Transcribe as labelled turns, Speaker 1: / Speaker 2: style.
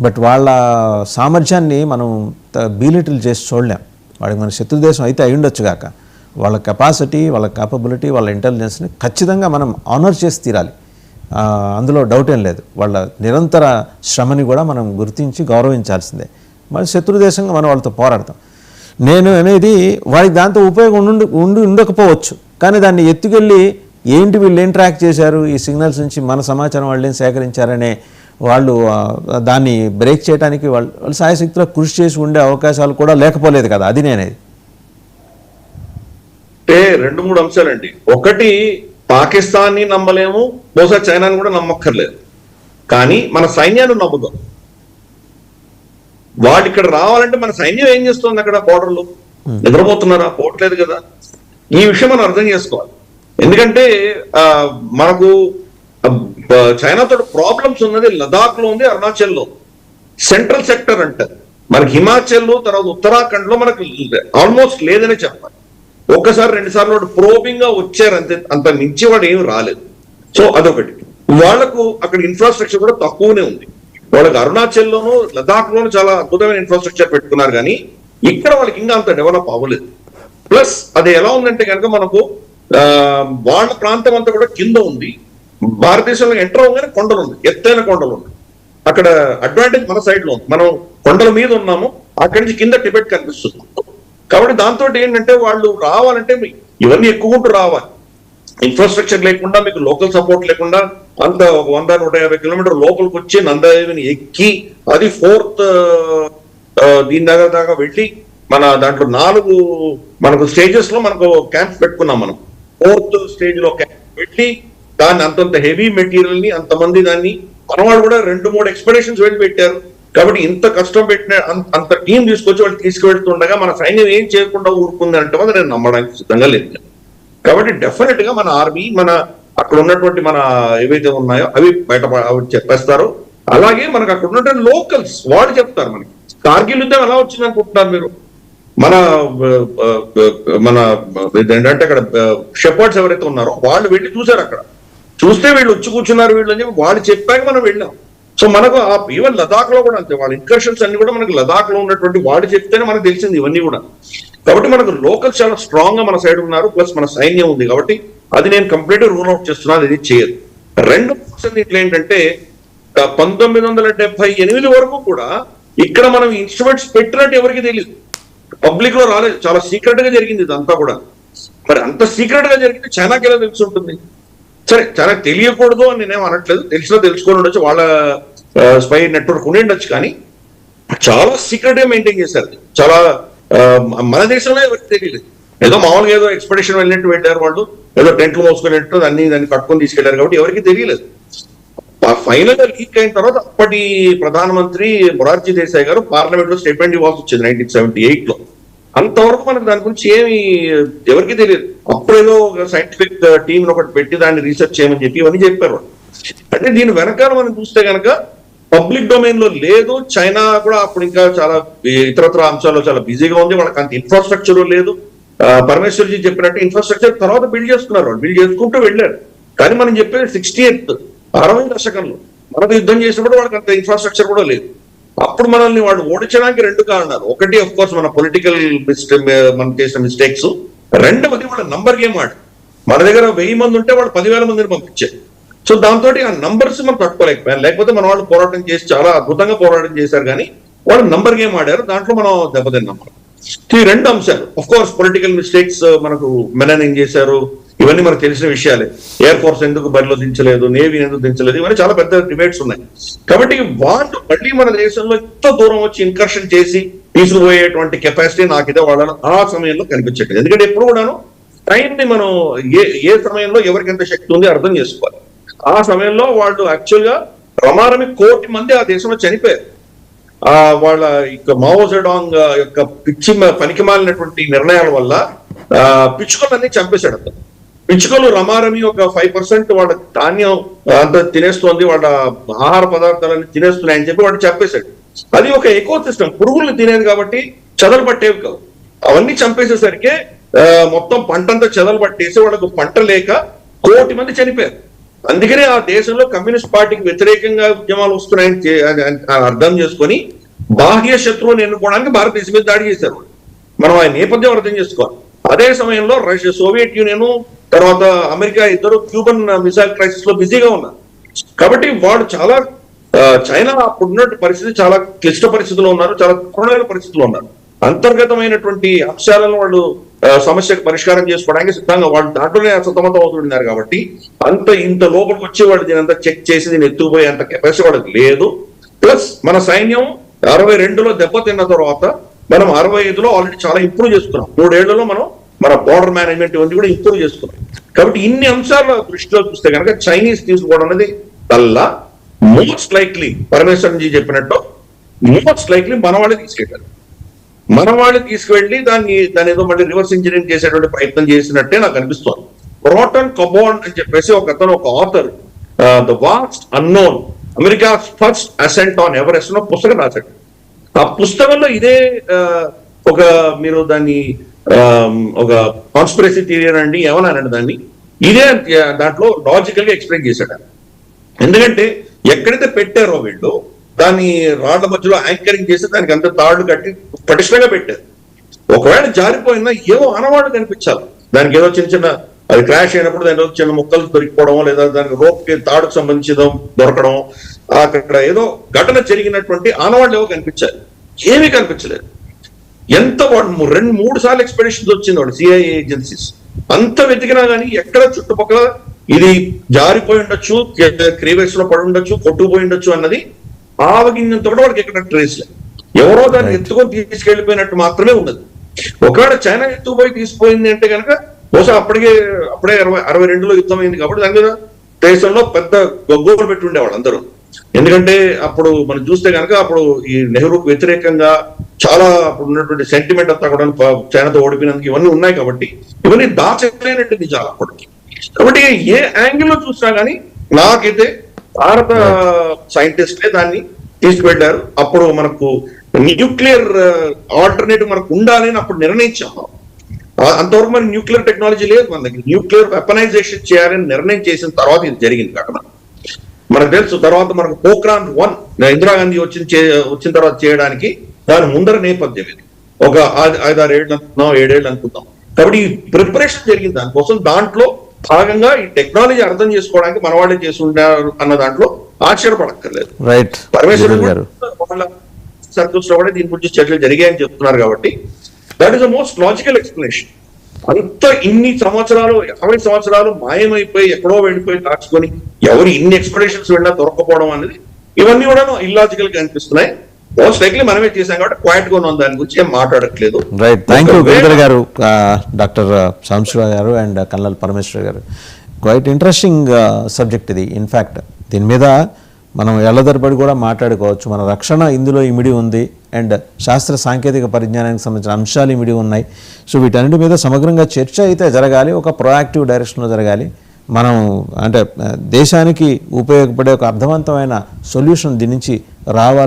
Speaker 1: But వాళ్ళ సామర్థ్యాన్ని మనం బీలిటిల్ చేసి చూడలేం. వాడికి మన శత్రు దేశం అయితే అయి ఉండొచ్చు కాక, వాళ్ళ కెపాసిటీ, వాళ్ళ కేపబిలిటీ, వాళ్ళ ఇంటెలిజెన్స్ని ఖచ్చితంగా మనం ఆనర్ చేసి తీరాలి. అందులో డౌట్ ఏం లేదు. వాళ్ళ నిరంతర శ్రమని కూడా మనం గుర్తించి గౌరవించాల్సిందే. మన శత్రు దేశంగా మనం వాళ్ళతో పోరాడతాం. నేను అనేది వాడికి దాంతో ఉపయోగం ఉండకపోవచ్చు, కానీ దాన్ని ఎత్తుకెళ్ళి ఏంటి వీళ్ళు ఏం ట్రాక్ చేశారు, ఈ సిగ్నల్స్ నుంచి మన సమాచారం వాళ్ళు ఏం సేకరించారనే వాళ్ళు దాన్ని బ్రేక్ చేయడానికి వాళ్ళు సాయశక్తిలో కృషి చేసి ఉండే అవకాశాలు కూడా లేకపోలేదు కదా. అది నేనేది
Speaker 2: అంటే 2-3 అంశాలండి. ఒకటి, పాకిస్తాన్ని నమ్మలేము, బహుశా చైనాని కూడా నమ్మక్కర్లేదు, కానీ మన సైన్యాన్ని నమ్ముదాం. వాళ్ళు ఇక్కడ రావాలంటే మన సైన్యం ఏం చేస్తుంది అక్కడ బోర్డర్లో? నిద్రపోతున్నారా? పోవట్లేదు కదా. ఈ విషయం మనం అర్థం చేసుకోవాలి. ఎందుకంటే మనకు చైనాతో ప్రాబ్లమ్స్ ఉన్నది లదాఖ్ లో ఉంది, అరుణాచల్లో సెంట్రల్ సెక్టర్ అంటారు. మనకి హిమాచల్ తర్వాత ఉత్తరాఖండ్ లో మనకు ఆల్మోస్ట్ లేదనే చెప్పాలి. ఒక్కసారి 2 సార్లు వాడు ప్రోబింగ్ గా వచ్చారు అంతే, అంత మించి వాడు ఏమి రాలేదు. సో అదొకటి. వాళ్లకు అక్కడ ఇన్ఫ్రాస్ట్రక్చర్ కూడా తక్కువనే ఉంది. వాళ్ళకి అరుణాచల్లోనూ లదాఖ్ లోనూ చాలా అద్భుతమైన ఇన్ఫ్రాస్ట్రక్చర్ పెట్టుకున్నారు, కానీ ఇక్కడ వాళ్ళకి ఇంకా అంత డెవలప్ అవ్వలేదు. ప్లస్ అది ఎలా ఉందంటే కనుక మనకు వాళ్ళ ప్రాంతం అంతా కూడా కింద ఉంది. భారతదేశంలో ఎంటర్ అవ్వగానే కొండలు ఉంది, ఎత్తైన కొండలు ఉన్నాయి. అక్కడ అడ్వాంటేజ్ మన సైడ్ లో ఉంది. మనం కొండల మీద ఉన్నాము, అక్కడి నుంచి కింద టిబెట్ కనిపిస్తుంది. కాబట్టి దాంతో ఏంటంటే వాళ్ళు రావాలంటే ఇవన్నీ ఎక్కుకుంటూ రావాలి. ఇన్ఫ్రాస్ట్రక్చర్ లేకుండా, మీకు లోకల్ సపోర్ట్ లేకుండా అంత 100-150 కిలోమీటర్ లోపలికి వచ్చి నందాదేవిని ఎక్కి అది 4th దీని దాకా వెళ్ళి మన దాంట్లో 4 మనకు స్టేజెస్ లో మనకు క్యాంప్స్ పెట్టుకున్నాం. మనం 4th స్టేజ్ లో క్యాంప్ పెట్టి దాన్ని అంతంత హెవీ మెటీరియల్ ని అంతమంది దాన్ని మనవాళ్ళు కూడా 2-3 ఎక్స్పెడిషన్స్ వెళ్ళి పెట్టారు. కాబట్టి ఇంత కష్టం పెట్టిన అంత టీం తీసుకొచ్చి వాళ్ళు తీసుకువెళ్తుండగా మన సైన్యం ఏం చేయకుండా ఊరుకుంది అంటే మాత్రం నేను నమ్మడానికి సిద్ధంగా లేదు. కాబట్టి డెఫినెట్ గా మన ఆర్మీ, మన అక్కడ ఉన్నటువంటి మన ఏవైతే ఉన్నాయో అవి అవి చెప్పేస్తారు. అలాగే మనకు అక్కడ ఉన్నటువంటి లోకల్స్ వాళ్ళు చెప్తారు మనకి. కార్గిల్ యుద్ధం ఎలా వచ్చింది అనుకుంటున్నారు మీరు? మన మన ఏంటంటే అక్కడ షెపర్డ్స్ ఎవరైతే ఉన్నారో వాళ్ళు వెళ్ళి చూసారు. అక్కడ చూస్తే వీళ్ళు వచ్చి కూర్చున్నారు వీళ్ళు అని చెప్పి వాళ్ళు చెప్పాక మనం వెళ్ళాం. సో మనకు ఈవెన్ లదాఖ్ లో కూడా అంతే, వాళ్ళ ఇన్కర్షన్స్ అన్ని కూడా మనకు లదాఖ్ లో ఉన్నటువంటి వాళ్ళు చెప్తేనే మనకు తెలిసింది ఇవన్నీ కూడా. కాబట్టి మనకు లోకల్స్ చాలా స్ట్రాంగ్ గా మన సైడ్ ఉన్నారు, ప్లస్ మన సైన్యం ఉంది. కాబట్టి అది నేను కంప్లీట్ రూల్ అవుట్ చేస్తున్నాను, ఇది చేయదు. 2 ఇట్లా ఏంటంటే 1978 వరకు కూడా ఇక్కడ మనం ఇన్స్ట్రుమెంట్స్ పెట్టినట్టు ఎవరికి తెలియదు, పబ్లిక్ లో రాలేదు, చాలా సీక్రెట్ గా జరిగింది ఇదంతా కూడా. మరి అంత సీక్రెట్ గా జరిగితే చైనాకి ఎలా తెలిసి ఉంటుంది? సరే, చాలా తెలియకూడదు అని నేనేం అనట్లేదు, తెలిసినా తెలుసుకొని ఉండొచ్చు, వాళ్ళ స్పై నెట్వర్క్ ఉండి ఉండొచ్చు, కానీ చాలా సీక్రెట్ గా మెయింటైన్ చేశారు. చాలా మన దేశంలో ఎవరికి తెలియలేదు. ఏదో మామూలుగా ఏదో ఎక్స్పెడిషన్ వెళ్ళినట్టు వెళ్ళారు వాళ్ళు, ఏదో టెంట్లు మోసుకున్నట్టు దాన్ని కట్టుకొని తీసుకెళ్లారు, కాబట్టి ఎవరికి తెలియలేదు. ఫైనల్ గా లీక్ అయిన తర్వాత అప్పటి ప్రధానమంత్రి మొరార్జీ దేశాయ్ గారు పార్లమెంట్ లో స్టేట్మెంట్ ఇవ్వాల్సి వచ్చింది 1978 లో. అంతవరకు మనకు దాని గురించి ఏమి ఎవరికి తెలియదు. అప్పుడేదో ఒక సైంటిఫిక్ టీమ్ ఒకటి పెట్టి దాన్ని రీసెర్చ్ చేయమని చెప్పి ఇవన్నీ చెప్పారు. అంటే దీని వెనకాల మనం చూస్తే కనుక పబ్లిక్ డొమైన్ లో లేదు. చైనా కూడా అప్పుడు ఇంకా చాలా ఇతరత్ర అంశాల్లో చాలా బిజీగా ఉంది, వాళ్ళకి అంత ఇన్ఫ్రాస్ట్రక్చర్ లేదు. పరమేశ్వర్జీ చెప్పినట్టు ఇన్ఫ్రాస్ట్రక్చర్ తర్వాత బిల్డ్ చేసుకున్నారు, వాళ్ళు బిల్డ్ చేసుకుంటూ వెళ్ళారు. కానీ మనం చెప్పేది 60th దశకంలో మనకు యుద్ధం చేసినప్పుడు వాళ్ళకి అంత ఇన్ఫ్రాస్ట్రక్చర్ కూడా లేదు. అప్పుడు మనల్ని వాళ్ళు ఓడించడానికి 2 కారణాలు. ఒకటి ఆఫ్ కోర్స్ మన పొలిటికల్ మనం చేసిన మిస్టేక్స్, 2వది వాళ్ళ నంబర్ గేమ్ ఆడు. మన దగ్గర 1000 మంది ఉంటే వాళ్ళు 10,000 మందిని పంపించారు. సో దాంతో ఆ నంబర్స్ మనం తట్టుకోలేకపోయాం. లేకపోతే మన వాళ్ళు పోరాటం చేసి చాలా అద్భుతంగా పోరాటం చేశారు, కానీ వాళ్ళు నంబర్ గేమ్ ఆడారు, దాంట్లో మనం దెబ్బతిన్నాం. ఈ 2 అంశాలు ఆఫ్ కోర్స్ పొలిటికల్ మిస్టేక్స్ మనకు మెననింగ్ చేశారు, ఇవన్నీ మనకు తెలిసిన విషయాలే. ఎయిర్ ఫోర్స్ ఎందుకు బరిలో దించలేదు, నేవీ ఎందుకు దించలేదు, ఇవన్నీ చాలా పెద్ద డిబేట్స్ ఉన్నాయి. కాబట్టి వాళ్ళు మళ్ళీ మన దేశంలో ఎంతో దూరం వచ్చి ఇన్కర్షన్ చేసి తీసుకుపోయేటువంటి కెపాసిటీ నాకు ఇదే వాళ్ళ ఆ సమయంలో కనిపించట్లేదు. ఎందుకంటే ఎప్పుడు కూడాను టైంని మనం ఏ సమయంలో ఎవరికి ఎంత శక్తి ఉంది అర్థం చేసుకోవాలి. ఆ సమయంలో వాళ్ళు యాక్చువల్ గా రమారమి 1 కోటి మంది ఆ దేశంలో చనిపోయారు. వాళ్ళ మావో జెడాంగ్ యొక్క పనికిమాలినటువంటి నిర్ణయాల వల్ల పిచ్చుకలన్నీ చంపేశాడు. అతను పిచ్చుకలు రమారమి ఒక 5% వాళ్ళ ధాన్యం అంతా తినేస్తోంది, వాళ్ళ ఆహార పదార్థాలన్నీ తినేస్తున్నాయని చెప్పి వాడు చంపేశాడు. అది ఒక ఎకో సిస్టమ్, పురుగులు తినేది కాబట్టి చెదలు పట్టేవి కావు. అవన్నీ చంపేసేసరికి మొత్తం పంటంతా చెదలు పట్టేసి వాళ్ళకు పంట లేక 1 కోటి మంది చనిపోయారు. అందుకనే ఆ దేశంలో కమ్యూనిస్ట్ పార్టీకి వ్యతిరేకంగా ఉద్యమాలు వస్తున్నాయని అర్థం చేసుకొని బాహ్య శత్రువుని ఎన్నుకోవడానికి భారతదేశం మీద దాడి చేశారు. మనం ఆ నేపథ్యం అర్థం చేసుకోవాలి. అదే సమయంలో రష్యా, సోవియట్ యూనియన్, తర్వాత అమెరికా ఇద్దరు క్యూబన్ మిసైల్ క్రైసిస్ లో బిజీగా ఉన్నారు. కాబట్టి వాడు చాలా చైనా అప్పుడున్న పరిస్థితి చాలా క్లిష్ట పరిస్థితుల్లో ఉన్నారు, చాలా కరుణమైన పరిస్థితుల్లో ఉన్నారు. అంతర్గతమైనటువంటి అంశాలను వాళ్ళు సమస్యకు పరిష్కారం చేసుకోవడానికి సిద్ధంగా వాళ్ళు దాంట్లోనే సతమతం అవుతున్నారు. కాబట్టి ఇంత లోపలికి వచ్చి వాళ్ళు దీని అంతా చెక్ చేసి దీన్ని ఎత్తుకుపోయే అంత కెపాసిటీ వాళ్ళకి లేదు. ప్లస్ మన సైన్యం 62లో దెబ్బతిన్న తర్వాత మనం 65లో ఆల్రెడీ చాలా ఇంప్రూవ్ చేసుకున్నాం. 3 ఏళ్లలో మనం మన బోర్డర్ మేనేజ్మెంట్ ఇవన్నీ కూడా ఇంప్రూవ్ చేసుకున్నాం. కాబట్టి ఇన్ని అంశాల దృష్టిలో చూస్తే కనుక చైనీస్ తీసుకోవడం అనేది కల్లా మోస్ట్ లైక్లీ పరమేశ్వరన్ జీ చెప్పినట్టు మోస్ట్ లైక్లీ మన వాళ్ళే తీసుకెళ్ళారు. మన వాళ్ళు తీసుకువెళ్ళి దాన్ని ఏదో మళ్ళీ రివర్స్ ఇంజనీరింగ్ చేసేటువంటి ప్రయత్నం చేసినట్టే నాకు అనిపిస్తోంది. ప్రోటన్ కబోన్ అని చెప్పేసి ఒక author the vast unknown America first ascent on Everest లో పుస్తకం రాశాడు. ఆ పుస్తకంలో ఇదే మీరు దాన్ని ఒక కాన్స్పిరసీ థియరీ అనండి ఏమన్నానండి దాన్ని, ఇదే దాంట్లో లాజికల్ గా ఎక్స్ప్లెయిన్ చేశాడు. ఎందుకంటే ఎక్కడైతే పెట్టారో వీళ్ళు దాన్ని రాళ్ల మధ్యలో యాంకరింగ్ చేసి దానికి అంత తాళ్లు కట్టి పటిష్టంగా పెట్టారు. ఒకవేళ జారిపోయినా ఏవో ఆనవాళ్ళు కనిపించాలి. దానికి ఏదో చిన్న అది క్రాష్ అయినప్పుడు దాని చిన్న ముక్కలు దొరికిపోవడం, లేదా దానికి రోప్కి తాడుకు సంబంధించిన దొరకడం, అక్కడ ఏదో ఘటన జరిగినటువంటి ఆనవాళ్ళు ఏవో కనిపించాలి. ఏమీ కనిపించలేదు. ఎంత వాడు 2-3 సార్లు ఎక్స్పెడిషన్స్ వచ్చింది వాడు సిఐఏ ఏజెన్సీస్ అంత వెతికినా కానీ ఎక్కడ చుట్టుపక్కల ఇది జారిపోయి ఉండొచ్చు, క్రీవేస్ లో పడి ఉండొచ్చు, కొట్టుకుపోయి ఉండొచ్చు అన్నది ఆవగింజంతో కూడా వాడికి ఎక్కడ ట్రేస్ లేదు. ఎవరో దాన్ని ఎత్తుకొని తీసుకెళ్లిపోయినట్టు మాత్రమే ఉన్నది. ఒకవేళ చైనా ఎత్తుకుపోయి తీసుకుపోయింది అంటే కనుక బహుశా అప్పుడే 62లో యుద్ధం అయింది కాబట్టి దాని మీద దేశంలో పెద్ద గొగ్గోలు పెట్టి ఉండేవాళ్ళు అందరూ. ఎందుకంటే అప్పుడు మనం చూస్తే కనుక అప్పుడు ఈ నెహ్రూకు వ్యతిరేకంగా చాలా అప్పుడు ఉన్నటువంటి సెంటిమెంట్ అంతా కూడా చైనాతో ఓడిపోయినందుకు ఇవన్నీ ఉన్నాయి. కాబట్టి ఇవన్నీ దాచలేనట్టు నిజాలు అప్పటికి. కాబట్టి ఏ యాంగిల్ లో చూసినా కానీ నాకైతే భారత సైంటిస్ట్లే దాన్ని తీసుకువెళ్ళారు. అప్పుడు మనకు న్యూక్లియర్ ఆల్టర్నేటివ్ మనకు ఉండాలి అని అప్పుడు నిర్ణయించాము. అంతవరకు మన న్యూక్లియర్ టెక్నాలజీ లేదు మన దగ్గర. న్యూక్లియర్ వెపనైజేషన్ చేయాలని నిర్ణయం చేసిన తర్వాత ఇది జరిగింది ఘటన మనకు తెలుసు. తర్వాత మనకు పోఖ్రాన్ 1 ఇందిరాగాంధీ వచ్చిన తర్వాత చేయడానికి దాని ముందర నేపథ్యం ఇది. ఒక 5-6 ఏళ్ళు అనుకుందాం, 7 ఏళ్ళు అనుకుందాం. కాబట్టి ఈ ప్రిపరేషన్ జరిగింది దానికోసం. దాంట్లో భాగంగా ఈ టెక్నాలజీ అర్థం చేసుకోవడానికి మన వాళ్ళే చేసి ఉంటారు అన్న దాంట్లో ఆశ్చర్యపడక్కర్లేదు. పరమేశ్వరన్ గారు వాళ్ళ సర్కిల్స్ లో కూడా దీని గురించి చర్చలు జరిగాయని చెప్తున్నారు. కాబట్టి that is the most logical explanation. అంత ఇన్ని సంవత్సరాలు 50 సంవత్సరాలు మాయమైపోయి ఎక్కడో వెళ్ళిపోయి దాచుకొని ఎవరు ఇన్ని ఎక్స్ప్లెనేషన్స్ వెళ్ళినా దొరకపోవడం అనేది ఇవన్నీ కూడా ఇల్లాజికల్ గా అనిపిస్తున్నాయి. మోస్ట్ లైక్లీ మనమే చేశాం కాబట్టి క్వైట్ గా ఉన్నాం, దాని గురించి ఏం మాట్లాడట్లేదు.
Speaker 1: రైట్, థ్యాంక్ యూ గిరిధర్ గారు, డాక్టర్ సాంబశివ గారు అండ్ కల్నల్ పరమేశ్వర్ గారు. క్వైట్ ఇంట్రెస్టింగ్ సబ్జెక్ట్ ఇది. ఇన్ఫ్యాక్ట్ దీని మీద మనం ఎల్లదరబడి కూడా మాట్లాడుకోవచ్చు. మన రక్షణ ఇందులో ఇమిడి ఉంది అండ్ శాస్త్ర సాంకేతిక పరిజ్ఞానానికి సంబంధించిన అంశాలు ఇమిడి ఉన్నాయి. సో వీటన్నిటి మీద సమగ్రంగా చర్చ అయితే జరగాలి, ఒక ప్రొయాక్టివ్ డైరెక్షన్లో జరగాలి. మనం అంటే దేశానికి ఉపయోగపడే ఒక అర్థవంతమైన సొల్యూషన్ దీని నుంచి రావాలని